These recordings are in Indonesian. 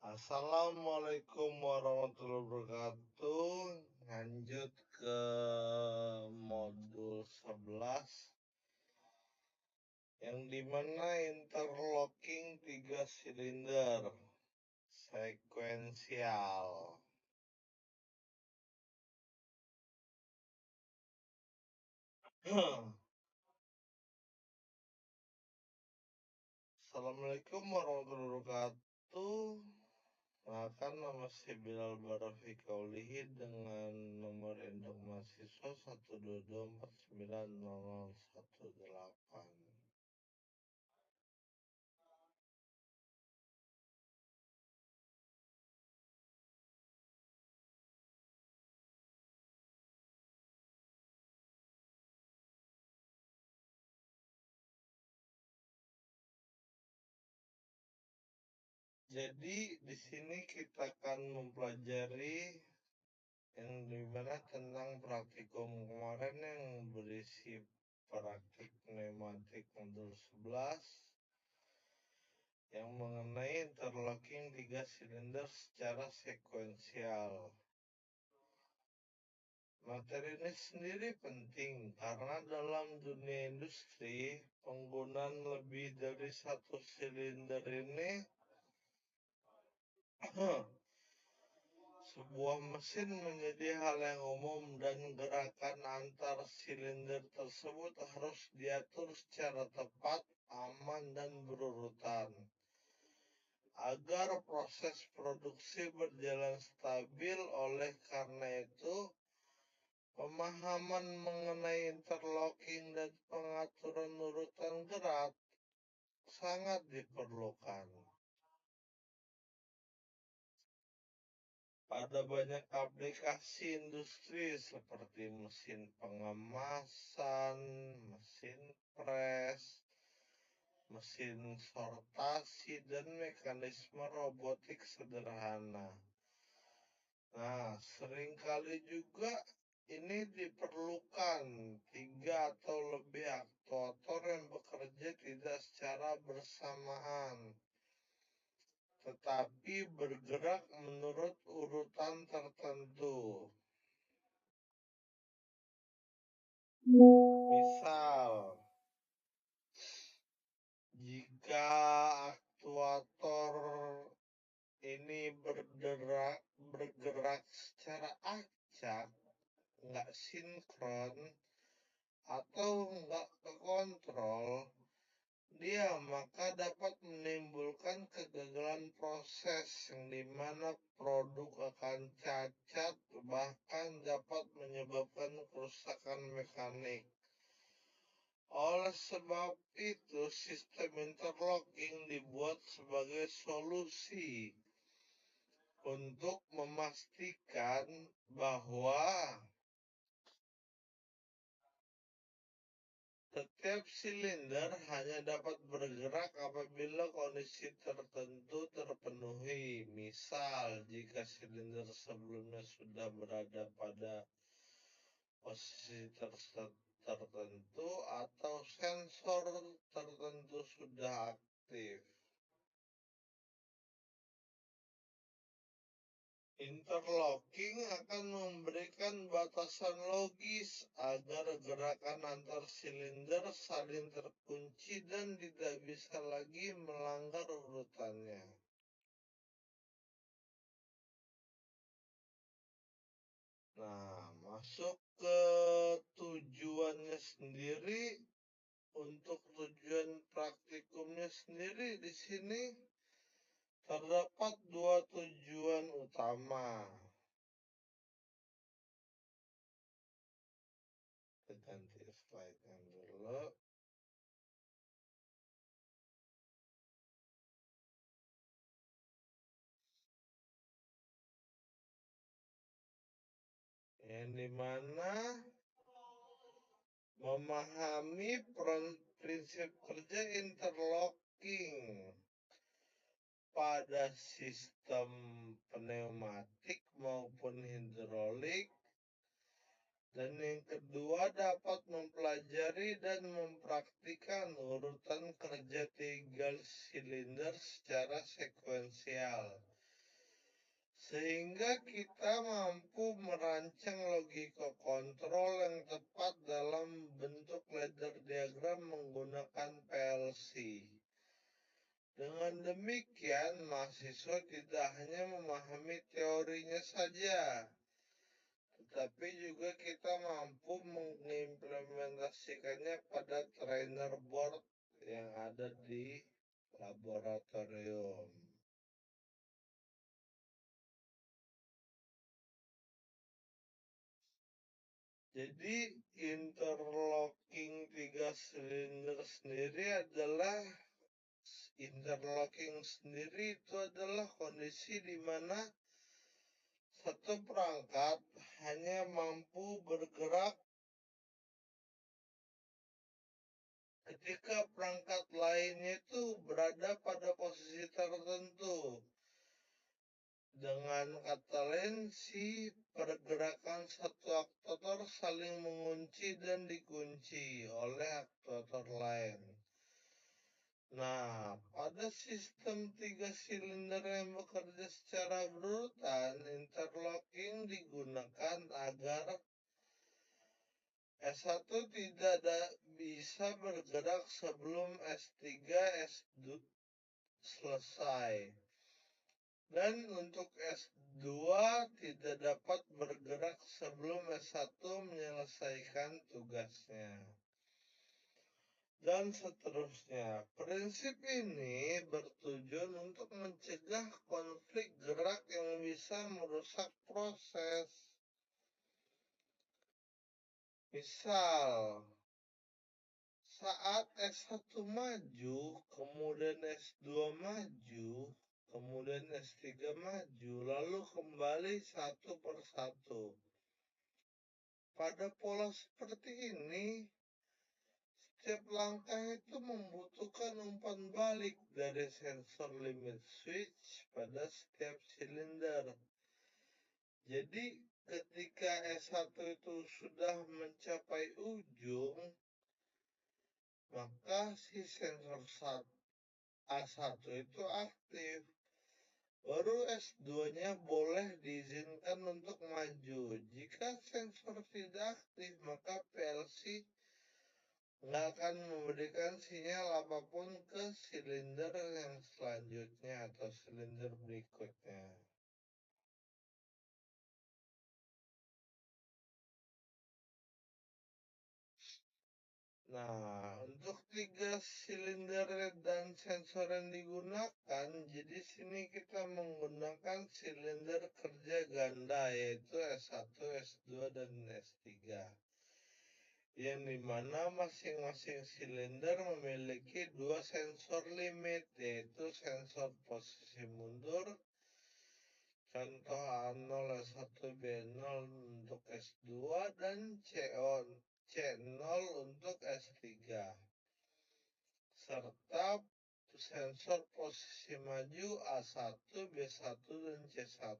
Assalamualaikum warahmatullahi wabarakatuh. Lanjut ke modul 11 yang dimana interlocking 3 silinder sekuensial. Assalamualaikum warahmatullahi wabarakatuh. Akan nama saya Bilal Barafi Kaulihi dengan nomor induk mahasiswa 122490018. Jadi di sini kita akan mempelajari yang dimana tentang praktikum kemarin yang berisi praktik pneumatik modul 11 yang mengenai interlocking 3 silinder secara sekuensial. Materi ini sendiri penting karena dalam dunia industri penggunaan lebih dari satu silinder ini sebuah mesin menjadi hal yang umum dan gerakan antar silinder tersebut harus diatur secara tepat, aman, dan berurutan agar proses produksi berjalan stabil. Oleh karena itu, pemahaman mengenai interlocking dan pengaturan urutan gerak sangat diperlukan. Pada banyak aplikasi industri seperti mesin pengemasan, mesin pres, mesin sortasi, dan mekanisme robotik sederhana. Nah, seringkali juga ini diperlukan 3 atau lebih aktuator yang bekerja tidak secara bersamaan, tetapi bergerak menurut urutan tertentu. Misal, jika aktuator ini bergerak secara acak, nggak sinkron, atau nggak kekontrol, dia maka dapat menimbulkan kegagalan proses yang dimana produk akan cacat, bahkan dapat menyebabkan kerusakan mekanik. Oleh sebab itu, sistem interlocking dibuat sebagai solusi untuk memastikan bahwa setiap silinder hanya dapat bergerak apabila kondisi tertentu terpenuhi. Misal, jika silinder sebelumnya sudah berada pada posisi tertentu atau sensor tertentu sudah aktif. Interlocking akan memberikan batasan logis agar gerakan antar silinder saling terkunci dan tidak bisa lagi melanggar urutannya. Nah, masuk ke tujuannya sendiri. Untuk tujuan praktikumnya sendiri di sini terdapat 2 tujuan utama. Kita ganti slide-nya dulu. Yang dimana memahami prinsip kerja interlocking pada sistem pneumatik maupun hidrolik. Dan yang kedua, dapat mempelajari dan mempraktikkan urutan kerja 3 silinder secara sekuensial. sehingga kita mampu merancang logika kontrol yang tepat dalam bentuk ladder diagram menggunakan PLC. Dengan demikian, mahasiswa tidak hanya memahami teorinya saja, tetapi juga kita mampu mengimplementasikannya pada trainer board yang ada di laboratorium. Jadi interlocking 3 silinder sendiri adalah kondisi di mana satu perangkat hanya mampu bergerak ketika perangkat lainnya itu berada pada posisi tertentu. Dengan kata lain, si pergerakan satu aktuator saling mengunci dan dikunci oleh aktuator lain. Nah, pada sistem 3 silinder yang bekerja secara berurutan, interlocking digunakan agar S1 tidak bisa bergerak sebelum S3, S2 selesai. Dan untuk S2 tidak dapat bergerak sebelum S1 menyelesaikan tugasnya. Dan seterusnya. Prinsip ini bertujuan untuk mencegah konflik gerak yang bisa merusak proses. Misal, saat S1 maju, kemudian S2 maju, kemudian S3 maju, lalu kembali satu persatu. Pada pola seperti ini, setiap langkah itu membutuhkan umpan balik dari sensor limit switch pada setiap silinder. Jadi ketika S1 itu sudah mencapai ujung, maka si sensor A1 itu aktif. Baru S2-nya boleh diizinkan untuk maju. Jika sensor tidak aktif, maka PLC nggak akan memberikan sinyal apapun ke silinder yang selanjutnya atau silinder berikutnya. Nah, untuk 3 silinder dan sensor yang digunakan, jadi sini kita menggunakan silinder kerja ganda, yaitu S1, S2, dan S3. Yang dimana masing-masing silinder memiliki 2 sensor limit, yaitu sensor posisi mundur, contoh A0, S1, B0 untuk S2, dan C0 untuk S3, serta sensor posisi maju A1, B1, dan C1.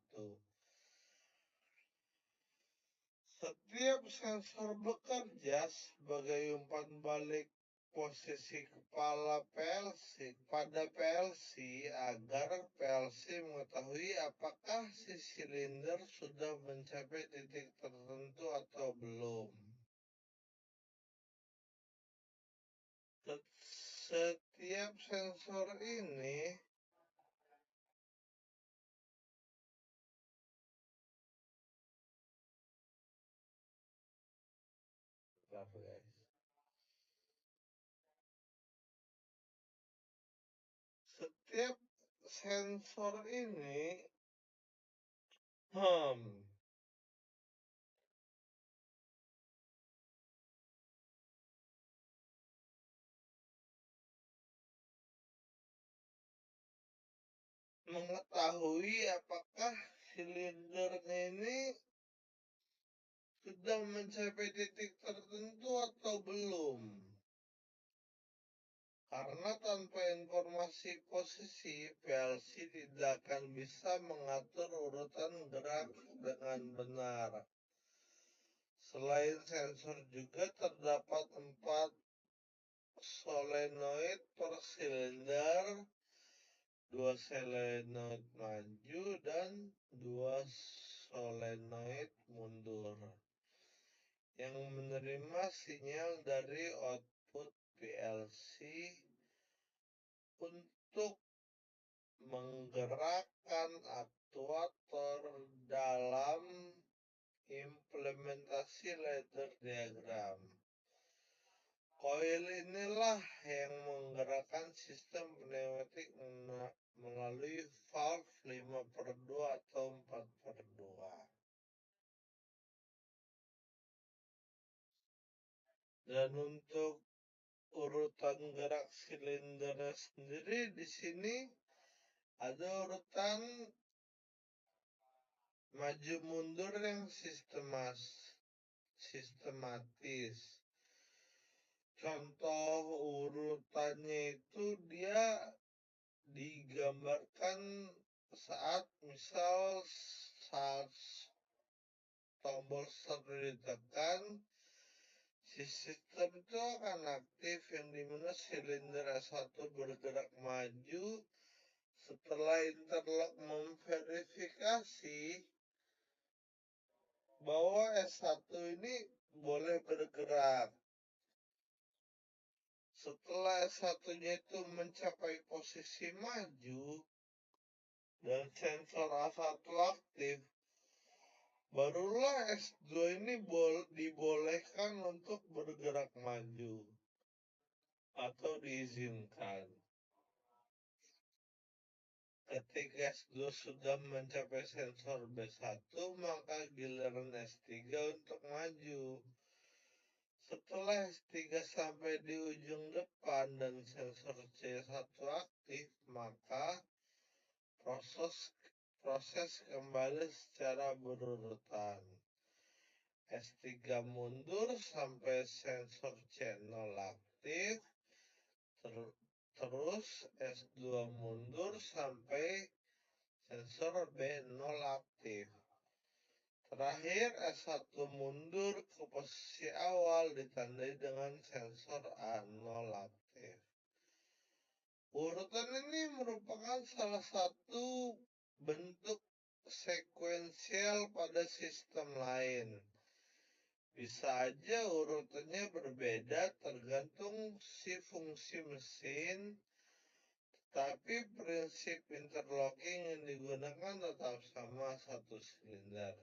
Setiap sensor bekerja sebagai umpan balik posisi kepala PLC pada PLC agar PLC mengetahui apakah si silinder sudah mencapai titik tertentu atau belum. Setiap sensor ini Setiap sensor ini mengetahui apakah silindernya ini sudah mencapai titik tertentu atau belum. Karena tanpa informasi posisi, PLC tidak akan bisa mengatur urutan gerak dengan benar. Selain sensor juga terdapat 4 solenoid per silinder 2 solenoid maju dan 2 solenoid mundur yang menerima sinyal dari output PLC untuk menggerakkan aktuator dalam implementasi ladder diagram. Koil inilah yang menggerakkan sistem pneumatik melalui valve 5/2 atau 4/2. Dan untuk urutan gerak silindernya sendiri di sini ada urutan maju mundur yang sistematis. Contoh urutannya itu dia digambarkan saat misal saat tombol start ditekan, si sistem itu akan aktif yang dimana silinder S1 bergerak maju. Setelah interlock memverifikasi bahwa S1 ini boleh bergerak. Setelah S1-nya itu mencapai posisi maju dan sensor A1 aktif, barulah S2 ini dibolehkan untuk bergerak maju atau diizinkan. Ketika S2 sudah mencapai sensor B1, maka giliran S3 untuk maju. Setelah S3 sampai di ujung depan dan sensor C1 aktif, maka proses kembali secara berurutan. S3 mundur sampai sensor C0 aktif, terus S2 mundur sampai sensor B0 aktif. Terakhir S1 mundur ke posisi awal ditandai dengan sensor A0 aktif. Urutan ini merupakan salah satu bentuk sekuensial pada sistem lain. Bisa aja urutannya berbeda tergantung si fungsi mesin, tapi prinsip interlocking yang digunakan tetap sama, satu silinder.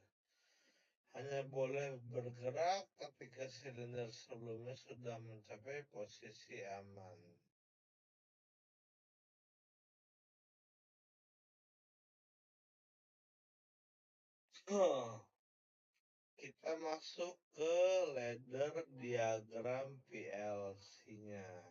Hanya boleh bergerak ketika silinder sebelumnya sudah mencapai posisi aman. Kita masuk ke ladder diagram PLC-nya.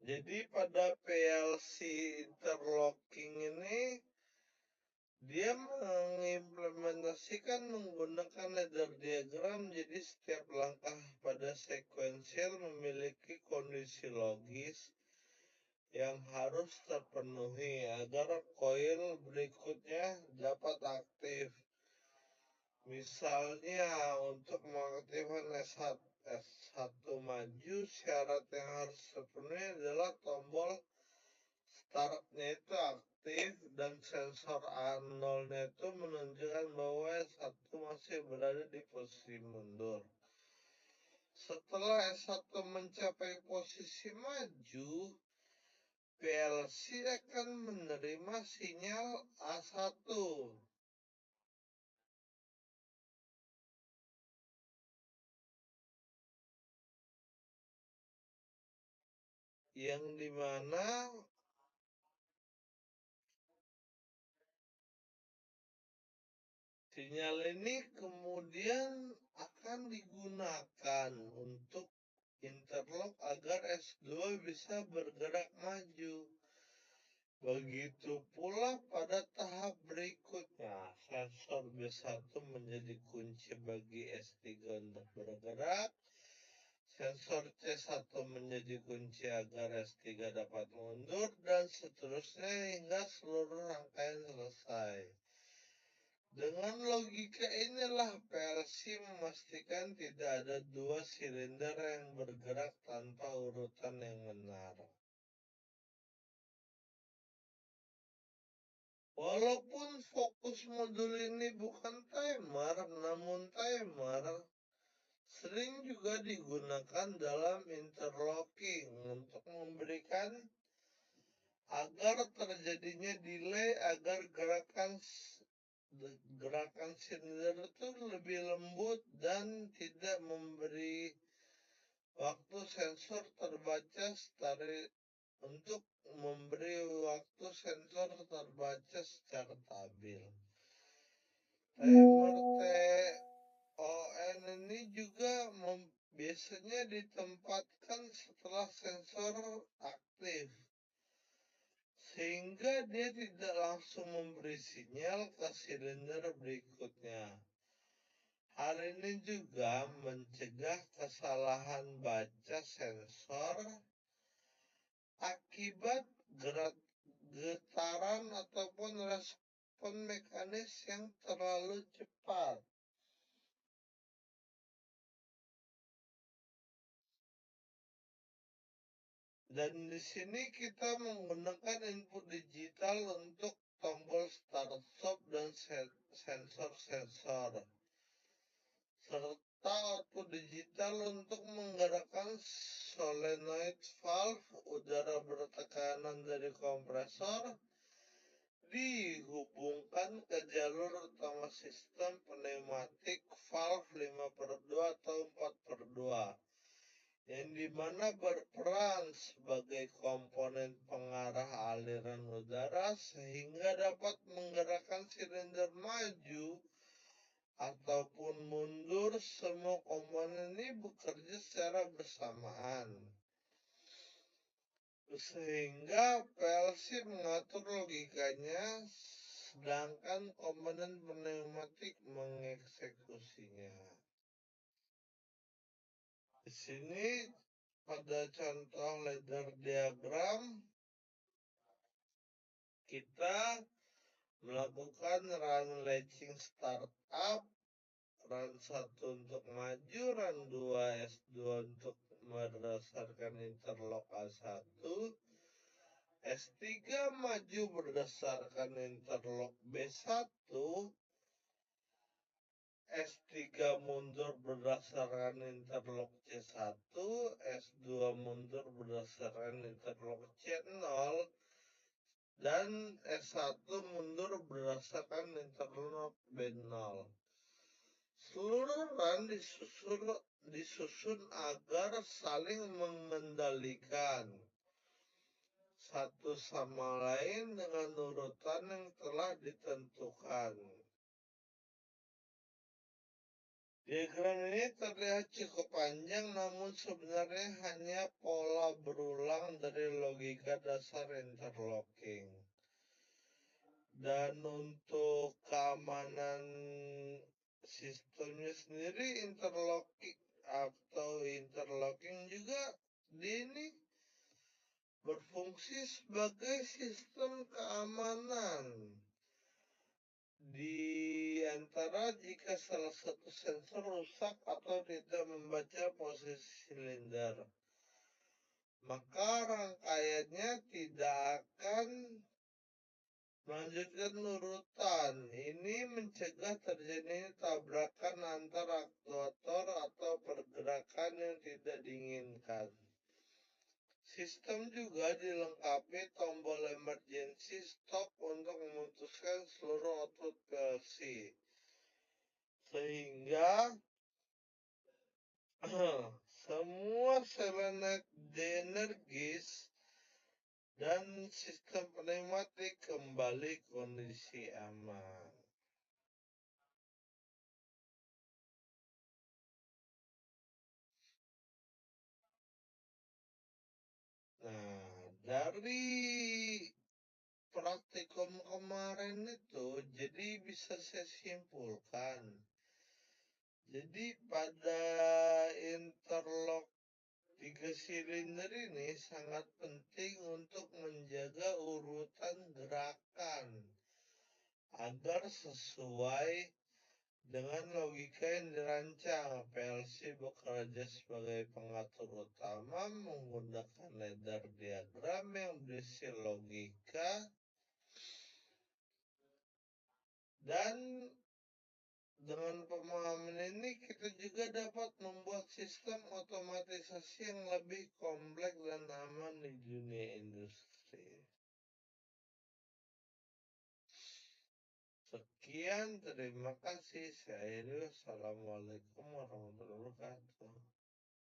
Jadi pada PLC interlocking ini dia mengimplementasikan menggunakan ladder diagram, jadi setiap langkah pada sekuensial memiliki kondisi logis yang harus terpenuhi agar koil berikutnya dapat aktif. Misalnya untuk mengaktifkan S1 maju, syarat yang harus terpenuhi adalah tombol startnya itu aktif dan sensor A0-nya itu menunjukkan bahwa S1 masih berada di posisi mundur. Setelah S1 mencapai posisi maju, PLC akan menerima sinyal A1 yang dimana sinyal ini kemudian akan digunakan untuk interlock agar S2 bisa bergerak maju. Begitu pula pada tahap berikutnya, sensor B1 menjadi kunci bagi S3 untuk bergerak. Sensor C1 menjadi kunci agar S3 dapat mundur dan seterusnya hingga seluruh rangkaian selesai. Dengan logika inilah PLC memastikan tidak ada dua silinder yang bergerak tanpa urutan yang benar. Walaupun fokus modul ini bukan timer, namun timer sering juga digunakan dalam interlocking untuk memberikan agar terjadinya delay agar gerakan silinder itu lebih lembut dan tidak memberi waktu sensor terbaca untuk memberi waktu sensor terbaca secara stabil. Timer TON ini juga biasanya ditempatkan setelah sensor aktif, sehingga dia tidak langsung memberi sinyal ke silinder berikutnya. Hal ini juga mencegah kesalahan baca sensor akibat getaran ataupun respon mekanis yang terlalu cepat. Dan di sini kita menggunakan input digital untuk tombol start stop dan sensor-sensor, serta output digital untuk menggerakkan solenoid valve udara bertekanan dari kompresor dihubungkan ke jalur utama sistem pneumatik valve 5/2 atau 4/2, yang dimana berperan sebagai komponen pengarah aliran udara sehingga dapat menggerakkan silinder maju ataupun mundur. Semua komponen ini bekerja secara bersamaan, sehingga PLC mengatur logikanya sedangkan komponen pneumatik mengeksekusinya. Di sini pada contoh ladder diagram kita melakukan run latching startup, run 1 untuk maju, run 2 S2 untuk berdasarkan interlock A1, S3 maju berdasarkan interlock B1, S3 mundur berdasarkan interlock C1, S2 mundur berdasarkan interlock C0, dan S1 mundur berdasarkan interlock B0. Seluruh run disusun agar saling mengendalikan satu sama lain dengan urutan yang telah ditentukan. Diagram ini terlihat cukup panjang, namun sebenarnya hanya pola berulang dari logika dasar interlocking. Dan untuk keamanan sistemnya sendiri, interlocking juga ini berfungsi sebagai sistem keamanan. Di antara jika salah satu sensor rusak atau tidak membaca posisi silinder, maka rangkaiannya tidak akan melanjutkan urutan. Ini mencegah terjadinya tabrakan antar aktuator atau pergerakan yang tidak diinginkan. Sistem juga dilengkapi tombol emergency stop untuk memutuskan seluruh output PLC, sehingga semua solenoid dienergis dan sistem pneumatik kembali kondisi aman. Nah, dari praktikum kemarin itu jadi bisa saya simpulkan, jadi pada interlock 3 silinder ini sangat penting untuk menjaga urutan gerakan agar sesuai dengan logika yang dirancang. PLC bekerja sebagai pengatur utama menggunakan ladder diagram yang berisi logika dan dengan pemahaman ini kita juga dapat membuat sistem otomatisasi yang lebih kompleks dan aman di dunia industri. Sekian, terima kasih. Saya Heru. Assalamualaikum warahmatullahi wabarakatuh.